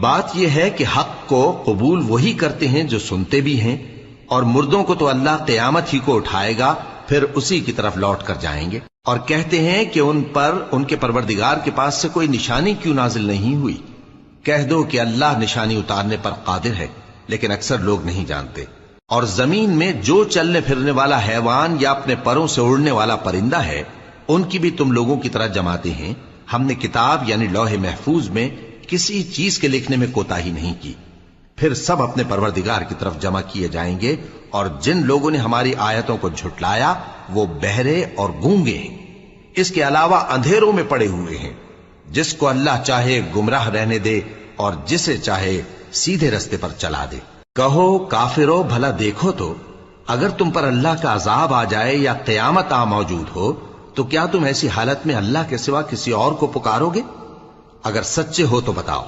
بات یہ ہے کہ حق کو قبول وہی کرتے ہیں جو سنتے بھی ہیں، اور مردوں کو تو اللہ قیامت ہی کو اٹھائے گا، پھر اسی کی طرف لوٹ کر جائیں گے۔ اور کہتے ہیں کہ ان پر ان کے پروردگار کے پاس سے کوئی نشانی کیوں نازل نہیں ہوئی؟ کہہ دو کہ اللہ نشانی اتارنے پر قادر ہے، لیکن اکثر لوگ نہیں جانتے۔ اور زمین میں جو چلنے پھرنے والا حیوان یا اپنے پروں سے اڑنے والا پرندہ ہے، ان کی بھی تم لوگوں کی طرح جماتے ہیں۔ ہم نے کتاب یعنی لوح محفوظ میں کسی چیز کے لکھنے میں کوتاہی نہیں کی۔ پھر سب اپنے پروردگار کی طرف جمع کیے جائیں گے، اور جن لوگوں نے ہماری آیتوں کو جھٹلایا وہ بہرے اور گونگے ہیں، اس کے علاوہ اندھیروں میں پڑے ہوئے ہیں۔ جس کو اللہ چاہے گمراہ رہنے دے اور جسے چاہے سیدھے رستے پر چلا دے۔ کہو کافرو بھلا دیکھو تو، اگر تم پر اللہ کا عذاب آ جائے یا قیامت آ موجود ہو تو کیا تم ایسی حالت میں اللہ کے سوا کسی اور کو پکارو گے؟ اگر سچے ہو تو بتاؤ۔